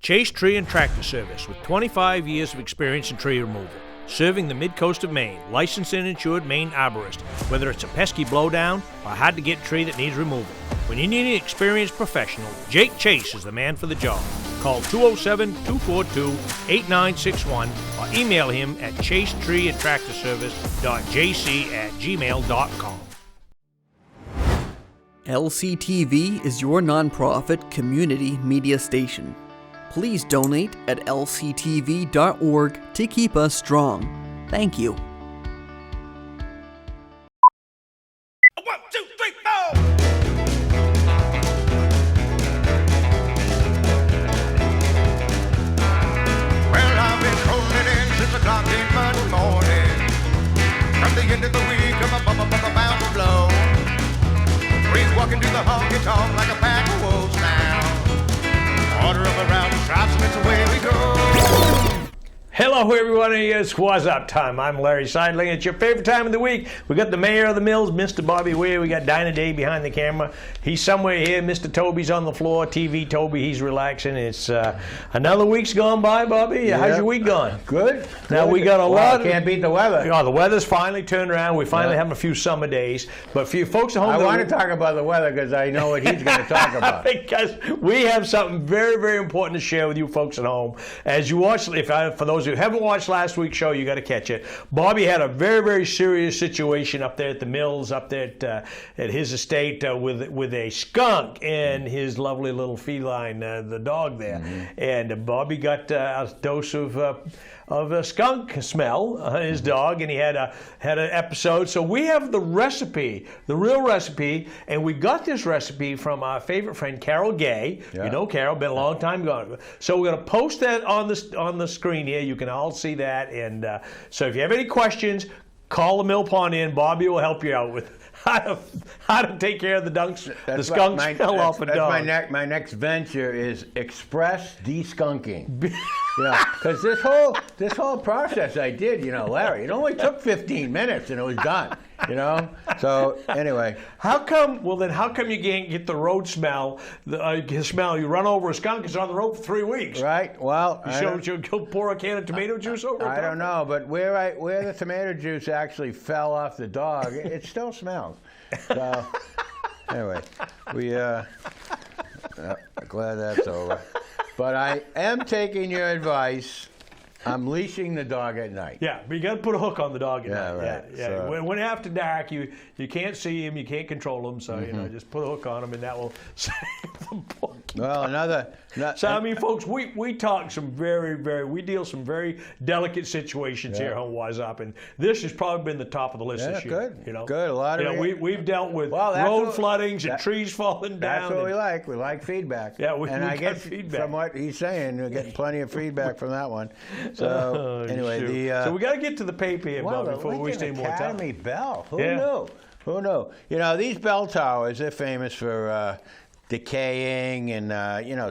Chase Tree and Tractor Service, with 25 years of experience in tree removal. Serving the Midcoast of Maine, licensed and insured Maine arborist. Whether it's a pesky blowdown or a hard-to-get tree that needs removal. When you need an experienced professional, Jake Chase is the man for the job. Call 207-242-8961 or email him at chasetreeandtractorservice.jc@gmail.com. LCTV is your nonprofit community media station. Please donate at lctv.org to keep us strong. Thank you. 1, 2, 3, 4. Well, I've been rolling in since the clock came Monday morning. From the end of the week, I'm bound to blow. Breeze walking through the honky-tonk like a pack of wolves now. Order them around the shops and it's away we go. Hello everyone, it's Wuzzup time. I'm Larry Sidelinger. It's your favorite time of the week. We got the mayor of the mills, Mr. Bobby Whear. We got Dinah Day behind the camera. He's somewhere here. Mr. Toby's on the floor. TV Toby, he's relaxing. It's another week's gone by, Bobby. Yep. How's your week gone? Good. Now we got a lot. Can't beat the weather. Oh, the weather's finally turned around. We finally having a few summer days. But for you folks at home, I want to talk about the weather because I know what he's going to talk about. Because we have something very, very important to share with you folks at home. As you watch, for those who haven't watched last week's show, you got to catch it. Bobby had a very, very serious situation up there at the mills, up there at his estate with a skunk and his lovely little feline, the dog there. Mm-hmm. And Bobby got a dose of a skunk smell, his dog, and he had an episode. So we have the recipe, the real recipe, and we got this recipe from our favorite friend Carol Gay. Yeah. You know Carol, been a long time gone. So we're going to post that on the screen here. You can all see that, and so if you have any questions, call the mill pond in. Bobby will help you out with how to take care of the skunk smell off a dog. My next venture is express de-skunking. Yeah, because this whole process I did, Larry, it only took 15 minutes and it was done. So anyway, how come you can't get the road smell? The smell. You run over a skunk, it's on the road for 3 weeks. Right. Well, you pour a can of tomato juice over it. I don't know, but where the tomato juice actually fell off the dog, it still smells. So anyway, glad that's over. But I am taking your advice. I'm leashing the dog at night. Yeah, but you got to put a hook on the dog at night. Right. Yeah. So, when after dark, you can't see him, you can't control him, so just put a hook on him, and that will save the book. Well, So I mean, folks, we talk we deal some very delicate situations here on Wuzzup, and this has probably been the top of the list this year. Good. Good. A lot of we've dealt with road floodings and trees falling down. That's what we like. We like feedback. Yeah, we I get feedback. From what he's saying, we're getting plenty of feedback from that one. So anyway, so we got to get to the paper here, before we stay more time. Academy bell. Who knew? Who knew? These bell towers, they're famous for decaying and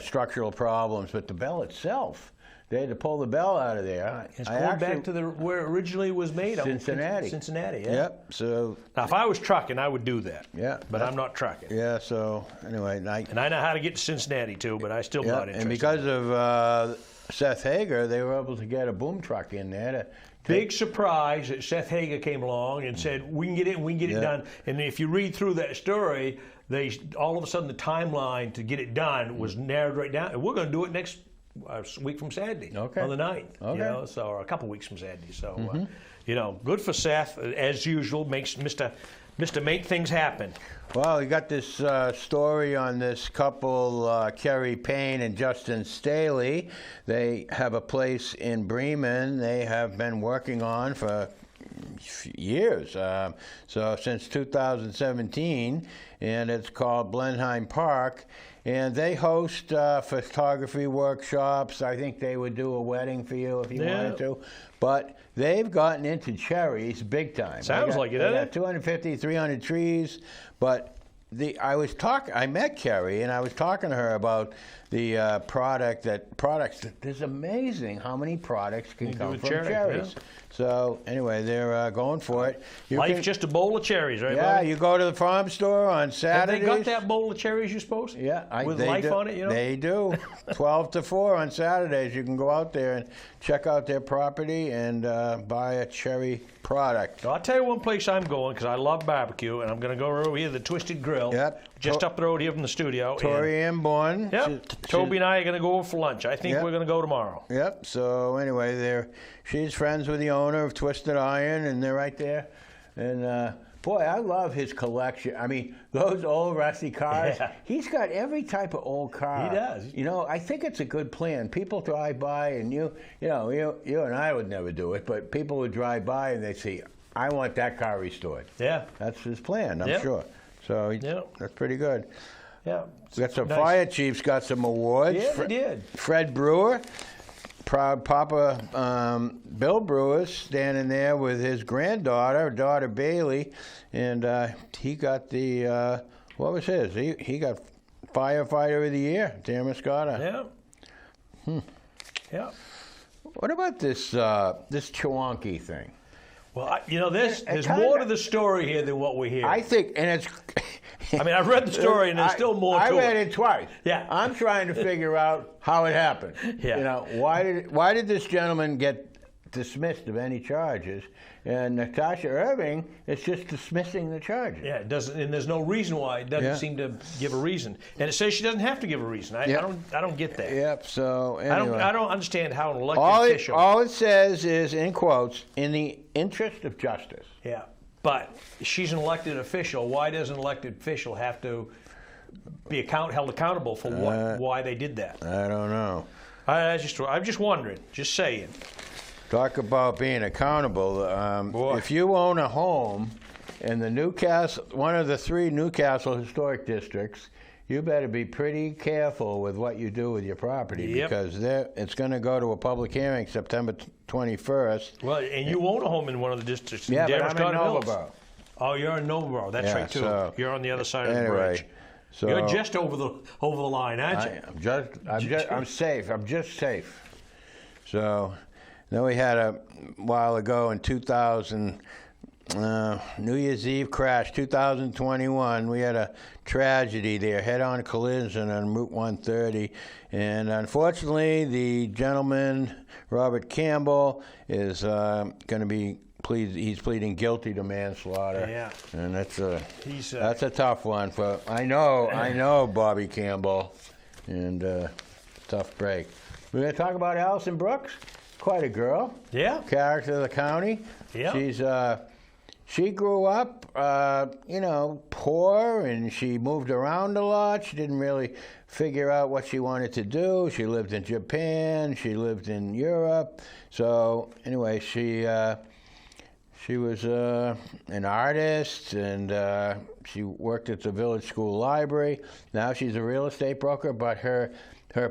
structural problems, but the bell itself, they had to pull the bell out of there. It's going back to where it originally was made. Cincinnati. Cincinnati, yeah. Yep. So now, if I was trucking, I would do that. Yeah. But I'm not trucking. Yeah. So anyway, and I know how to get to Cincinnati too, but I still not interested. And because of Seth Hager, they were able to get a boom truck in there. Big surprise that Seth Hager came along and said, we can get it done. And if you read through that story, all of a sudden the timeline to get it done was narrowed right down. And we're going to do it next week from Saturday, on the 9th. Okay. Or a couple weeks from Saturday. So, good for Seth, as usual, makes Mr. Make Things Happen. Well, we got this story on this couple, Kerry Payne and Justin Staley. They have a place in Bremen they have been working on for years, so since 2017, and it's called Blenheim Park, and they host photography workshops. I think they would do a wedding for you if you wanted to, but they've gotten into cherries big time. Sounds like it, they doesn't got 250, 300 trees, but I met Kerry, and I was talking to her about the products. It's amazing how many products can come from cherries. So anyway, they're going for it. Life's just a bowl of cherries, right? Yeah, Bobby? you go to the farm store on Have Saturdays. they got that bowl of cherries you're supposed to? Yeah, with they life do. on it, you know? They do. 12 to 4 on Saturdays. You can go out there and check out their property and buy a cherry product. So I'll tell you one place I'm going because I love barbecue, and I'm going to go over here to the Twisted Grill. Yep. Just up the road here from the studio. Tori Amborn. Yep. Toby and I are going to go over for lunch. I think Yep. we're going to go tomorrow. Yep. So anyway, she's friends with the owner of Twisted Iron, and they're right there. And boy, I love his collection. I mean, those old rusty cars. Yeah. He's got every type of old car. He does. You know, I think it's a good plan. People drive by, and you and I would never do it, but people would drive by and they say, "I want that car restored." Yeah. That's his plan, I'm Yep. sure. So Yep. that's pretty good. Yeah. We got some Nice. fire chiefs got some awards. Yeah, they did. Fred Brewer, proud Papa Bill Brewer, standing there with his daughter Bailey, and he got the what was his? He got firefighter of the year, Damascotta. Yeah. Yeah. What about this Chewonki thing? Well, there's kinda- more to the story here than what we hear. I think, and it's. I mean, I've read the story, and there's still more to it. I read it twice. Yeah. I'm trying to figure out how it happened. Yeah. You know, why did this gentleman get dismissed of any charges, and Natasha Irving is just dismissing the charges? Yeah, it doesn't, and there's no reason why. It doesn't Yeah. seem to give a reason, and it says she doesn't have to give a reason. I don't get that. Yep. So anyway. I don't understand how an elected official. All it says is, in quotes, "in the interest of justice." Yeah, but she's an elected official. Why does an elected official have to be held accountable for why they did that? I don't know. I'm just wondering. Just saying. Talk about being accountable. Boy. If you own a home in the one of the 3 Newcastle historic districts, you better be pretty careful with what you do with your property. Yep. Because it's going to go to a public hearing September 21st. Well, and you own a home in one of the districts. Yeah, but I'm in Damascotta Mills. Nobleboro. Oh, you're in Nobleboro. That's Yeah, right too. so- You're on the other side of the Anyway, bridge. so You're just over the line, aren't you? I'm safe. I'm just safe. So, then we had a while ago in 2000, New Year's Eve crash, 2021. We had a tragedy there, head-on collision on Route 130, and unfortunately, the gentleman Robert Campbell is going to be. He's pleading guilty to manslaughter. Yeah. And that's He's a tough one for. I know Bobby Campbell, and tough break. We're going to talk about Allison Brooks. Quite a girl. Yeah. Character of the county. Yeah. She grew up, poor, and she moved around a lot. She didn't really figure out what she wanted to do. She lived in Japan. She lived in Europe. So anyway, she was an artist, and she worked at the village school library. Now she's a real estate broker, but her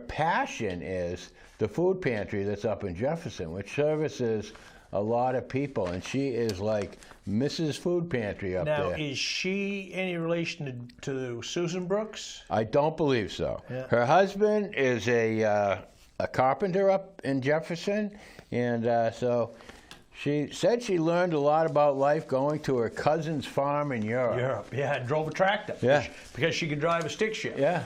passion is the food pantry that's up in Jefferson, which services a lot of people, and she is like Mrs. Food Pantry up Now, there. is she any relation to Susan Brooks? I don't believe so. Yeah. Her husband is a carpenter up in Jefferson, and so she said she learned a lot about life going to her cousin's farm in Europe. Yeah, and drove a tractor. Yeah. Because she could drive a stick shift. Yeah.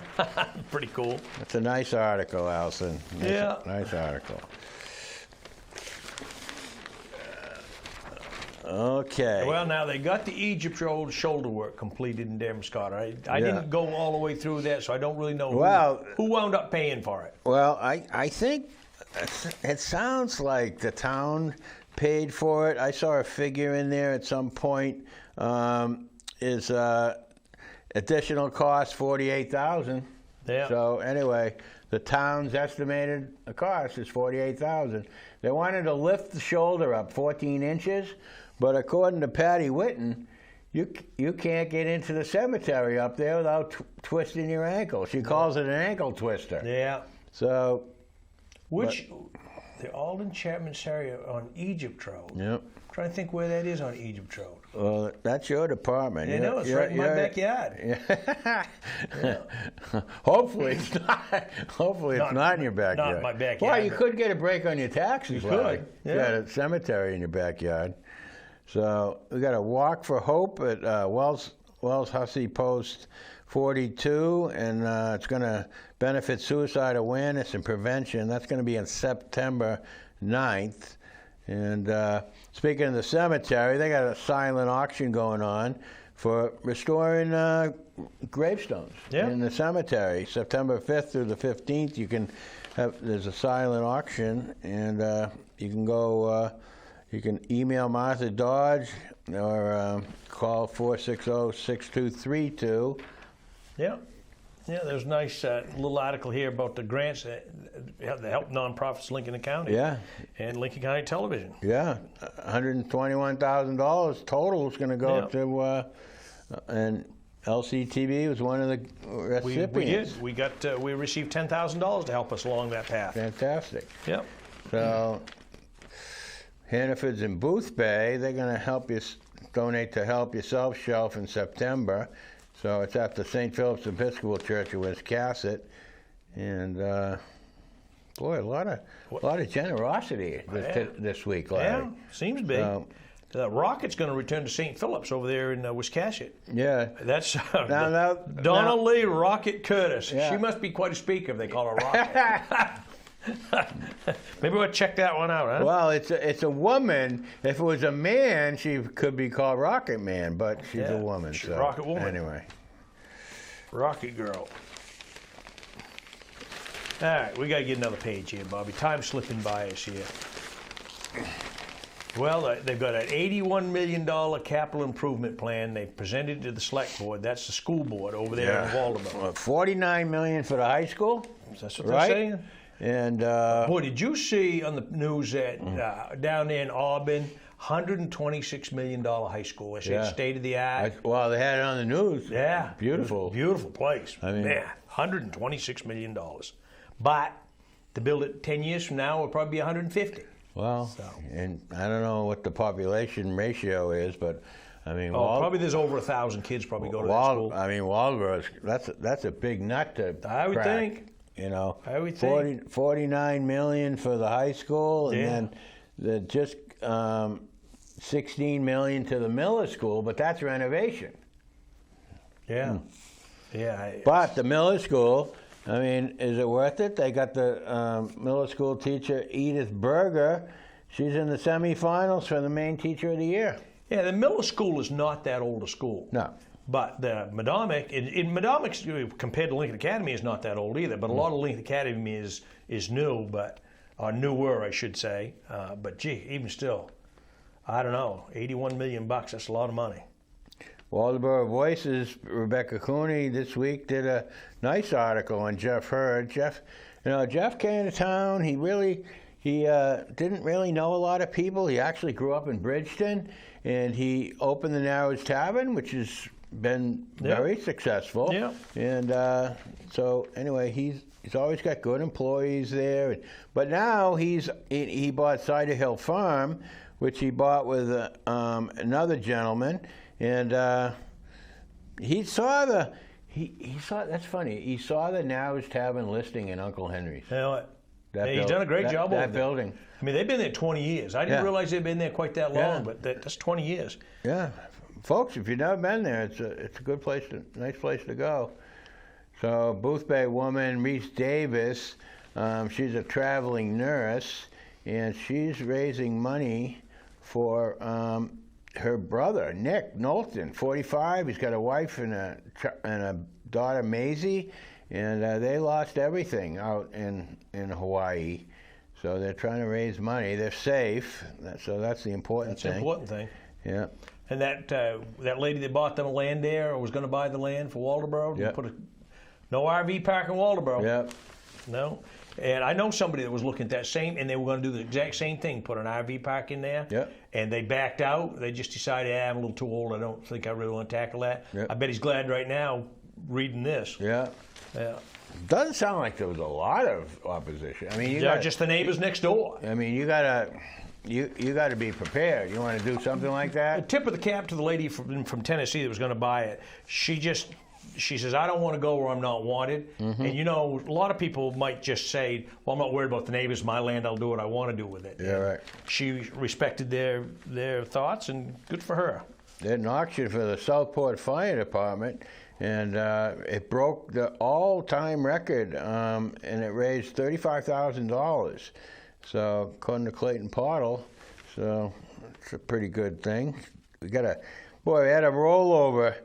Pretty cool. That's a nice article, Allison. Yeah. Nice article. Okay. Well, now they got the Egypt Road shoulder work completed in Damascotta. I Yeah. didn't go all the way through that, so I don't really know who wound up paying for it. Well, I think it sounds like the town paid for it. I saw a figure in there at some point. Is additional cost $48,000. Yeah. So anyway, the town's estimated the cost is $48,000. They wanted to lift the shoulder up 14 inches, but according to Patty Whitten, you can't get into the cemetery up there without twisting your ankle. She calls it an ankle twister. Yeah. So. Which, the Alden Chapman area on Egypt Road. Yep. trying to think where that is on Egypt Road. Well, that's your department. You know, it's right in my backyard. Yeah. Hopefully it's not. Hopefully it's not in your backyard. Not in my backyard. Well, you could get a break on your taxes. You Larry. could. You got a cemetery in your backyard. So we got a Walk for Hope at Wells Hussey Post 42, and it's going to benefit suicide awareness and prevention. That's going to be on September 9th. And speaking of the cemetery, they got a silent auction going on for restoring gravestones in the cemetery. September 5th through the 15th, you can have. There's a silent auction, and you can go. You can email Martha Dodge or call 460-6232. Yeah. Yeah, there's a nice little article here about the grants that help nonprofits in Lincoln County. Yeah. And Lincoln County Television. Yeah, $121,000 total is going to go to, and LCTV was one of the recipients. We did. We received $10,000 to help us along that path. Fantastic. Yep. So, Hannaford's in Booth Bay, they're going to help you donate to Help Yourself Shelf in September. So it's at the St. Philip's Episcopal Church in Wiscasset, and boy, a lot of generosity this week, Larry. Yeah, seems to be. The Rocket's going to return to St. Philip's over there in Wiscasset. Yeah, that's now, Donna Lee Rocket Curtis. Yeah. She must be quite a speaker if they call her Rocket. Maybe we'll check that one out, huh? Well, it's a woman. If it was a man, she could be called Rocket Man, but she's a woman. She's so Rocket Woman. Anyway. Rocket Girl. All right, we got to get another page here, Bobby. Time's slipping by us here. Well, they've got an $81 million capital improvement plan. They presented to the select board. That's the school board over there in Waldemar. $49 million for the high school. That's what they're saying. And boy, did you see on the news that down there in Auburn, $126 million high school? They say it's state of the art. Well, they had it on the news. Yeah, beautiful, beautiful place. I mean, man, $126 million. But to build it 10 years from now, it'll probably be 150. Well, and I don't know what the population ratio is, but I mean, probably there's over 1,000 kids probably go to that school. I mean, Waldeboro's that's a big nut to I would crack. think. You know, I would think. 49 million for the high school, and then just 16 million to the Miller School, but that's renovation. Yeah, But the Miller School, I mean, is it worth it? They got the Miller School teacher Edith Berger. She's in the semifinals for the Maine Teacher of the Year. Yeah, the Miller School is not that old a school. No. But the Madomic, in Madomic compared to Lincoln Academy, is not that old either. But a lot of Lincoln Academy is new, or newer, I should say. But gee, even still, I don't know, $81 million, that's a lot of money. Waldeboro Voices, Rebecca Cooney this week did a nice article on Jeff Hurd. Jeff came to town. He didn't really know a lot of people. He actually grew up in Bridgeton, and he opened the Narrows Tavern, which has been very successful. Yeah. And so anyway, he's always got good employees there. But now he bought Cider Hill Farm, which he bought with another gentleman, and he saw that's funny. He saw the Narrows Tavern listing in Uncle Henry's. You know what? He's done a great job over that there. building. I mean, they've been there 20 years. I didn't realize they'd been there quite that long, but that's 20 years. Yeah. Folks, if you've never been there, it's a good place nice place to go. So, Booth Bay woman, Reese Davis, she's a traveling nurse, and she's raising money for her brother, Nick Knowlton, 45. He's got a wife and a daughter, Maisie, and they lost everything out in Hawaii. So they're trying to raise money. They're safe, so that's the important thing. That's the important thing. Yeah. And that lady that bought them land there, or was going to buy the land for Waldeboro, put no RV park in Waldeboro. Yep. No. And I know somebody that was looking at that same, and they were going to do the exact same thing, put an RV park in there. Yep. And they backed out. They just decided, I'm a little too old. I don't think I really want to tackle that. Yep. I bet he's glad right now reading this. Yeah. Yeah. Doesn't sound like there was a lot of opposition. I mean, Just the neighbors next door. I mean, you got you got to be prepared. You want to do something like A that? tip of the cap to the lady from Tennessee that was going to buy it. She says, I don't want to go where I'm not wanted. And you know, a lot of people might just say, well, I'm not worried about the neighbors, my land, I'll do what I want to do with it. Yeah, right. She respected their thoughts, and good for her. They had an auction for the Southport Fire Department, and it broke the all-time record, and it raised $35,000. So, according to Clayton Pottle, so it's a pretty good thing. We had a rollover.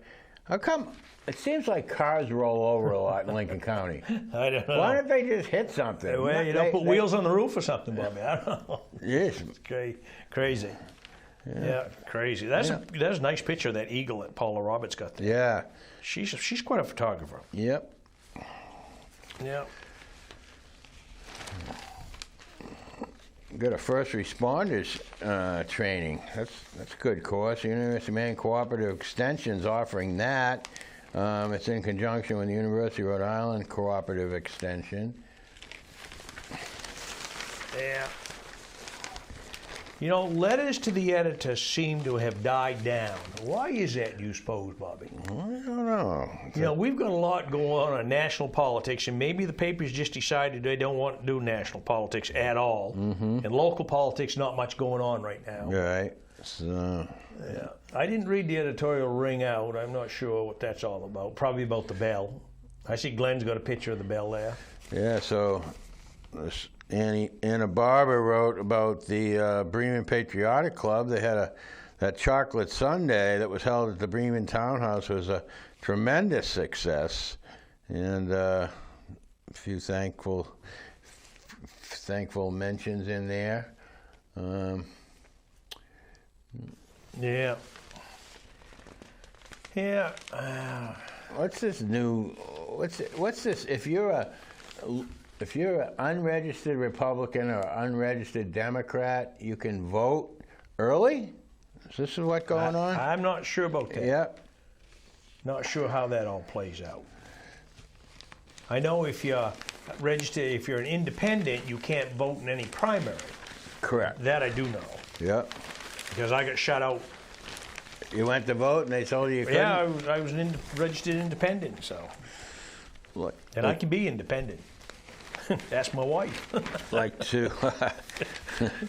How come? It seems like cars roll over a lot in Lincoln County. I don't know. Why don't they just hit something? Well, you don't put wheels on the roof or something, Bobby. I don't know. Yes. It's crazy. Yeah, crazy. That's a nice picture of that eagle that Paula Roberts got there. Yeah. She's quite a photographer. Yep. Yeah. Got a first responders training. That's a good course. University of Maine Cooperative Extension's offering that. It's in conjunction with the University of Rhode Island Cooperative Extension. Yeah. You know, letters to the editor seem to have died down. Why is that, you suppose, Bobby? I don't know. You know, we've got a lot going on in national politics, and maybe the papers just decided they don't want to do national politics at all. And local politics, not much going on right now. Right. So. Yeah. I didn't read the editorial ring out. I'm not sure what that's all about. Probably about the bell. I see Glenn's got a picture of the bell there. Yeah, so Anna Barber wrote about the Bremen Patriotic Club. They had that chocolate sundae that was held at the Bremen Townhouse was a tremendous success, and a few thankful mentions in there. Yeah. Yeah. What's this new? What's this? If you're an unregistered Republican or unregistered Democrat, you can vote early? Is this what's going on? I'm not sure about that. Yep. Not sure how that all plays out. I know if you're registered, if you're an independent, you can't vote in any primary. Correct. That I do know. Yep. Because I got shut out. You went to vote and they told you couldn't? Yeah, I was an registered independent, so. Look, And I can be independent. That's my wife. like to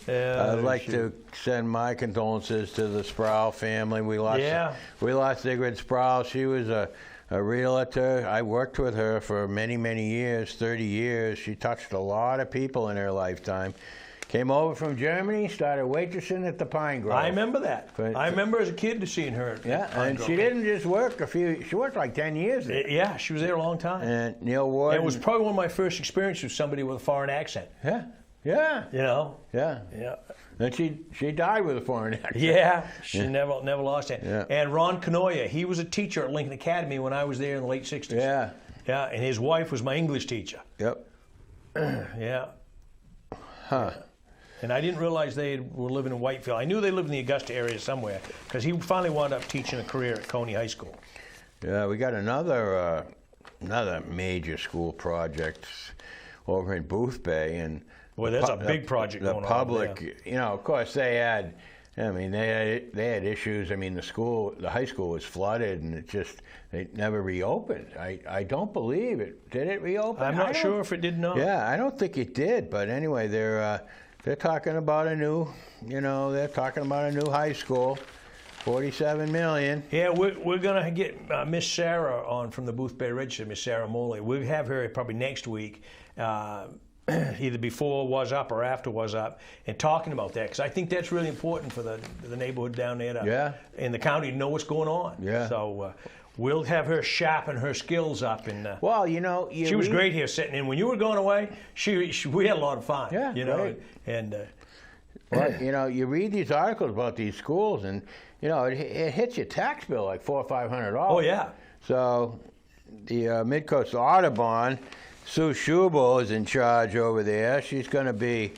Yeah, I'd like sure. to send my condolences to the Sproul family. We lost Ingrid Sproul. She was a realtor. I worked with her for many, many years, 30 years. She touched a lot of people in her lifetime. Came over from Germany, started waitressing at the Pine Grove. I remember that. But- I remember as a kid seeing her. at Yeah, Pine and Grove. she didn't just work she worked like 10 years there. Yeah, she was there a long time. And Neil Ward. And it was probably one of my first experiences with somebody with a foreign accent. Yeah. You know? Yeah. Yeah. And she died with a foreign accent. Yeah, she never lost it. Yeah. And Ron Canoia, he was a teacher at Lincoln Academy when I was there in the late 60s. Yeah. Yeah, and his wife was my English teacher. Yep. Yeah. Huh. And I didn't realize they were living in Whitefield. I knew they lived in the Augusta area somewhere because he finally wound up teaching a career at Coney High School. Yeah, we got another major school project over in Booth Bay, and Boy, that's a big project the going on public, there. you know, of course they had issues. I mean, the high school was flooded, and it never reopened. I don't believe it. Did it reopen? I'm not sure if it did not. Yeah, I don't think it did. But anyway, they're talking about a new high school, $47 million. Yeah, we're going to get Miss Sarah on from the Booth Bay Register, Miss Sarah Moley. We'll have her probably next week, either before Was Up or after Was Up, and talking about that, because I think that's really important for the neighborhood down there in the county to know what's going on. Yeah. So we'll have her sharpen her skills up. And Well, you know, she was great here sitting in. When you were going away, we had a lot of fun. Yeah, you know, right. and well, you know, you read these articles about these schools, and you know, it hits your tax bill like $400 or $500. oh yeah. So the Midcoast Audubon, Sue Schubel is in charge over there. She's going to be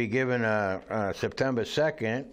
given September 2nd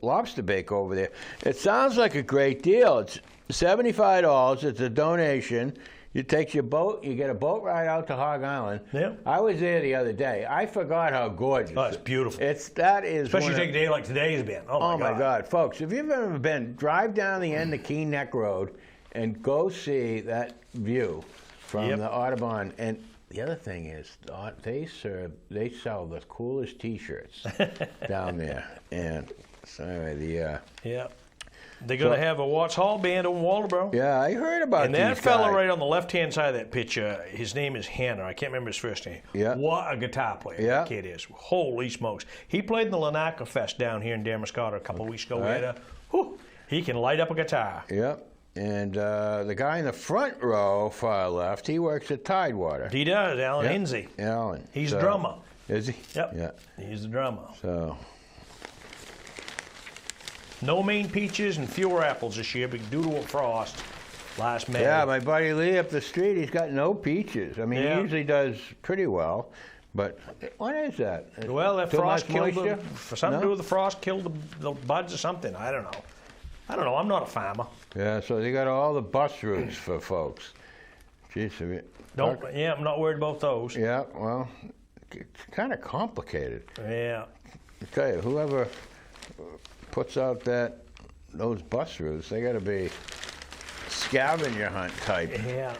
lobster bake over there. It sounds like a great deal. It's $75. It's a donation. You take your boat, you get a boat ride out to Hog Island. Yep. I was there the other day. I forgot how gorgeous. Oh, it's beautiful. That is. Especially take a day like today's been. Oh my God, folks! If you've ever been, drive down the end of Key Neck Road and go see that view from the Audubon. And the other thing is, they sell the coolest T-shirts down there. And sorry, they're going to have a Watts Hall band on Waldoboro. Yeah, I heard about and that fella right on the left-hand side of that picture, his name is Hannah. I can't remember his first name. Yeah. What a guitar player that kid is. Holy smokes. He played in the Lanaka Fest down here in Damariscotta a couple of weeks ago. Right. He can light up a guitar. Yep. And the guy in the front row, far left, he works at Tidewater. He does, Alan Inzy. Alan. He's a drummer. Is he? Yep. Yeah. He's the drummer. So. No Maine peaches and fewer apples this year, but due to a frost last May. Yeah, my buddy Lee up the street, he's got no peaches. I mean, he usually does pretty well, but what is that? Well, that frost killed moisture? Something to do with the frost killed the buds or something. I don't know. I'm not a farmer. Yeah, so they got all the bus routes for folks. Jeez, I'm not worried about those. Yeah, well, it's kind of complicated. Yeah. I tell you, whoever puts out those bus routes, they got to be scavenger hunt type. Yeah.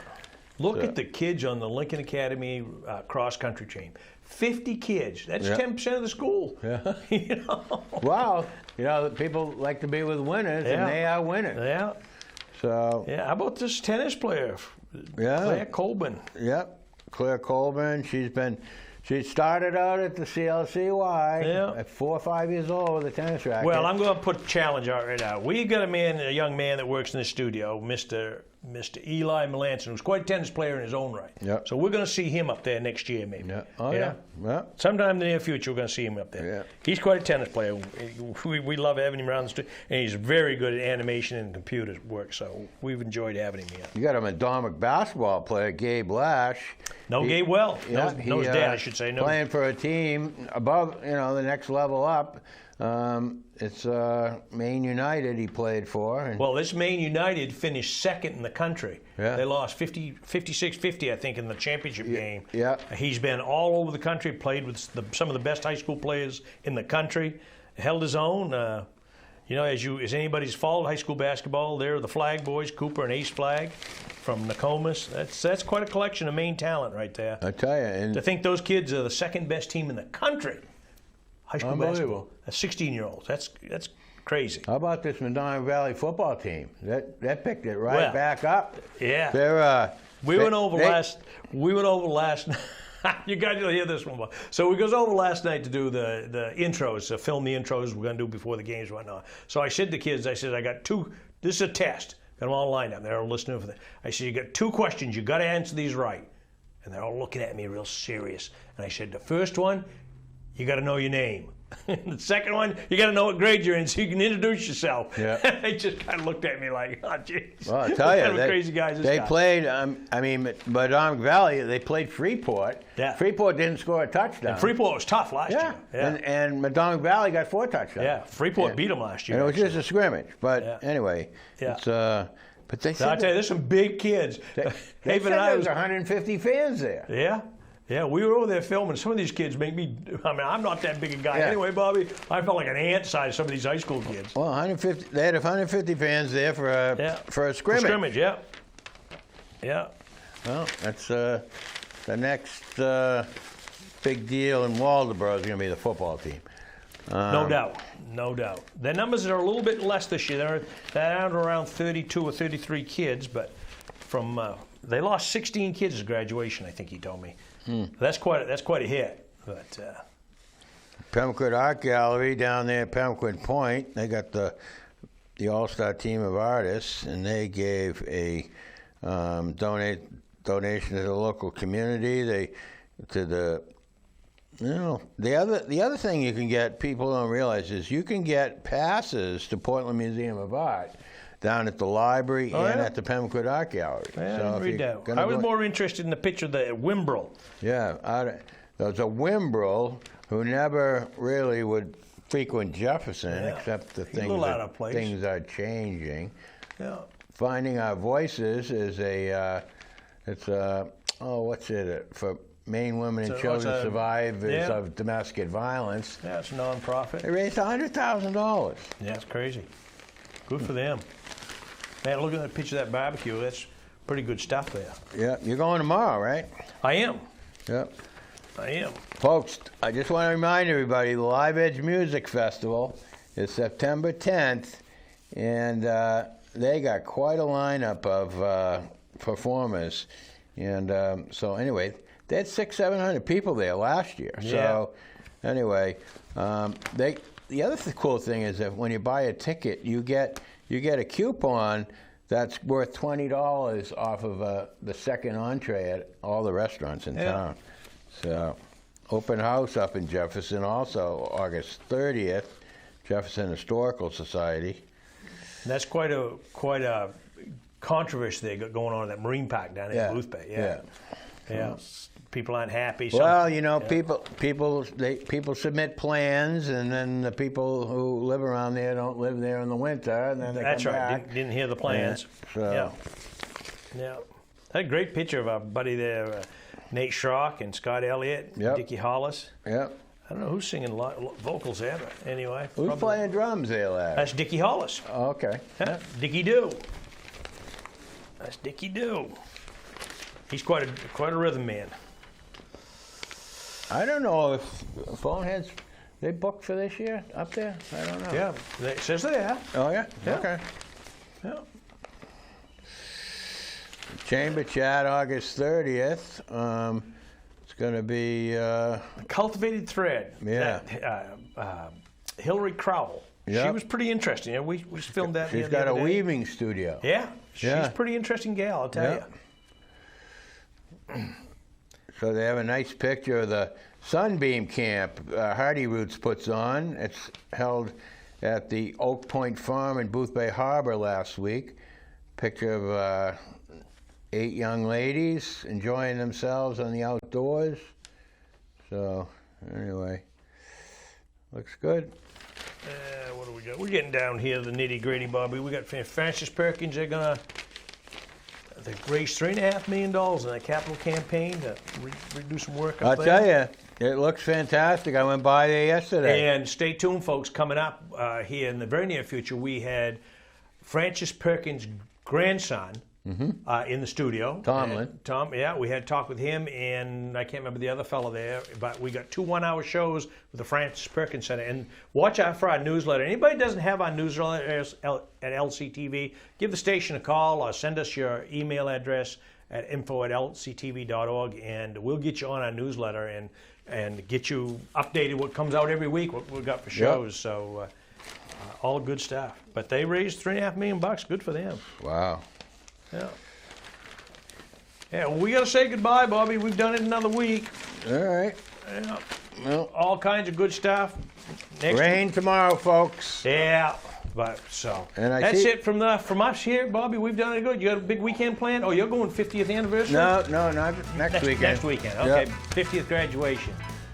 Look at the kids on the Lincoln Academy cross-country team. 50 kids. That's 10% of the school. Yeah. You know? Wow. You know, people like to be with winners, and they are winners. Yeah. So. Yeah. How about this tennis player, Claire Colburn? Yep. Claire Colburn. She started out at the CLCY at 4 or 5 years old with a tennis racket. Well, I'm going to put a challenge out right now. We got a young man that works in the studio, Mr. Eli Melanson, who's quite a tennis player in his own right. Yep. So we're going to see him up there next year, maybe. Yeah. Oh, yeah. Sometime in the near future, we're going to see him up there. Yeah. He's quite a tennis player. We love having him around the studio, and he's very good at animation and computer work, so we've enjoyed having him here. You got a Madomic basketball player, Gabe Lash. Gabe well. Yeah, knows dad, I should say. Playing for a team above, the next level up. It's Maine United he played for. Well, this Maine United finished second in the country. Yeah. They lost 56-50, I think, in the championship game. Yeah. He's been all over the country, played with some of the best high school players in the country, held his own. As anybody's followed high school basketball, they're the Flag boys, Cooper and Ace Flag from Nokomis. That's quite a collection of Maine talent right there. I tell you. And to think those kids are the second best team in the country. High school basketball. That's 16-year-olds. That's crazy. How about this Medina Valley football team? That picked it back up. Yeah. They're we went over last. You guys will hear this one. So we goes over last night to do the intros, film the intros we're going to do before the games and whatnot. So I said to the kids, I got two. This is a test. Got them all lined up. They're all listening for that. I said, you got 2 questions. You got to answer these right. And they're all looking at me real serious. And I said, the first one, you got to know your name. The second one, you got to know what grade you're in so you can introduce yourself. Yeah. They just kind of looked at me like, oh, jeez. Well, I tell you, what kind of crazy guys they played, Madomic Valley, they played Freeport. Yeah. Freeport didn't score a touchdown. And Freeport was tough last year. Yeah. And Madomic Valley got 4 touchdowns. Yeah, Freeport beat them last year. And it was just a scrimmage. But anyway, it's... But they said I'll tell you, there's some big kids. They said there was 150 fans there. Yeah. Yeah, we were over there filming. Some of these kids make me, I'm not that big a guy. Anyway, Bobby, I felt like an ant size, some of these high school kids. Well, they had 150 fans there for a scrimmage. Yeah. Well, that's the next big deal in Waldoboro is going to be the football team. No doubt. Their numbers are a little bit less this year. They're down to around 32 or 33 kids, but they lost 16 kids at graduation, I think he told me. That's quite a hit. But Pembroke Art Gallery down there at Pembroke Point, they got the all-star team of artists, and they gave a donation to the local community. The other thing you can get, people don't realize, is you can get passes to Portland Museum of Art down at the library and at the Pembroke Art Gallery. I was more interested in the picture of the Wimbrel. Yeah, there's a Wimbrel who never really would frequent Jefferson, except the things are changing. Yeah. Finding Our Voices is It's what's it for Maine women and So children it's a- survivors yeah. of domestic violence. Yeah, it's a non-profit. They raised $100,000. Yeah, it's crazy. Good for them. Man, look at that picture of that barbecue. That's pretty good stuff there. Yeah, you're going tomorrow, right? I am. Yep. I am. Folks, I just want to remind everybody, the Live Edge Music Festival is September 10th, and they got quite a lineup of performers. And so anyway, they had 600-700 people there last year. Yeah. So anyway, the other cool thing is that when you buy a ticket, you get a coupon that's worth $20 off of the second entree at all the restaurants in town. So, open house up in Jefferson also August 30th, Jefferson Historical Society. And that's quite a controversy they got going on at that marine park down in Booth Bay. Yeah. People aren't happy. Well, you know, people submit plans, and then the people who live around there don't live there in the winter, and then they That's come right. back. Didn't hear the plans. Yeah, Yeah. Had a great picture of our buddy there, Nate Schrock and Scott Elliott, Dickie Hollis. Yeah. I don't know who's singing vocals there, but anyway. Who's playing drums there, lad? That's Dickie Hollis. Oh, okay. Yeah. Dickie Doo. That's Dickie Doo. He's quite a rhythm man. I don't know if Boneheads, they booked for this year up there? I don't know. Yeah, it says they are. Oh, yeah? Yeah. Okay. Yeah. Chamber Chat, August 30th. It's going to be... Cultivated Thread. Yeah. Hillary Crowell. Yep. She was pretty interesting. Yeah, we filmed that. She's the got a other day. weaving studio. Yeah, she's Yeah. a pretty interesting gal, I'll tell you. So they have a nice picture of the Sunbeam Camp Hardy Roots puts on. It's held at the Oak Point Farm in Booth Bay Harbor last week. Picture of 8 young ladies enjoying themselves on the outdoors. So anyway, looks good. What do we got? We're getting down here to the nitty-gritty, Bobby. We got Francis Perkins. They've raised $3.5 million in that capital campaign to do some work up I'll there. tell you, it looks fantastic. I went by there yesterday. And stay tuned, folks. Coming up here in the very near future, we had Francis Perkins' grandson in the studio. Tomlin. Tom, we had talk with him, and I can't remember the other fellow there, but we got 2 one-hour shows with the Francis Perkins Center. And watch out for our newsletter. Anybody who doesn't have our newsletter at LCTV, give the station a call or send us your email address at info@lctv.org, and we'll get you on our newsletter and get you updated what comes out every week, what we've got for shows. So all good stuff. But they raised $3.5 million. Good for them. Wow. Yeah. Yeah, well, we got to say goodbye, Bobby. We've done it another week. All right. Yeah. Well, All kinds of good stuff. Next rain tomorrow, folks. Yeah. But so And I that's see- it from us here, Bobby. We've done it good. You got a big weekend planned? Oh, you're going 50th anniversary? No, not next weekend. Next weekend. Okay. Yep. 50th graduation.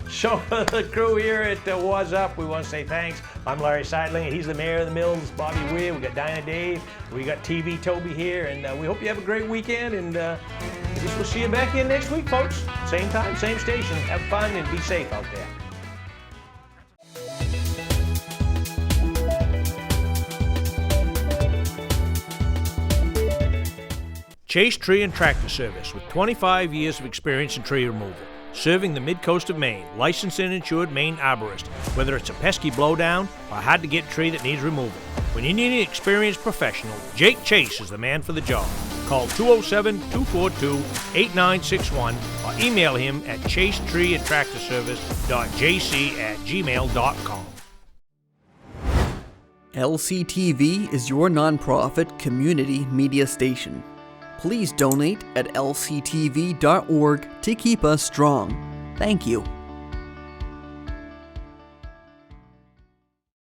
So the crew here at Wuzzup, we want to say thanks. I'm Larry Sidelinger. He's the mayor of the Mills, Bobby Whear. We got Dinah Dave. We got TV Toby here, and we hope you have a great weekend. And we'll see you back here next week, folks. Same time, same station. Have fun and be safe out there. Chase Tree and Tractor Service with 25 years of experience in tree removal. Serving the Midcoast of Maine, licensed and insured Maine arborist. Whether it's a pesky blowdown or a hard-to-get tree that needs removal. When you need an experienced professional, Jake Chase is the man for the job. Call 207-242-8961 or email him at chasetreeandtractorservice.jc@gmail.com. LCTV is your nonprofit community media station. Please donate at lctv.org to keep us strong. Thank you.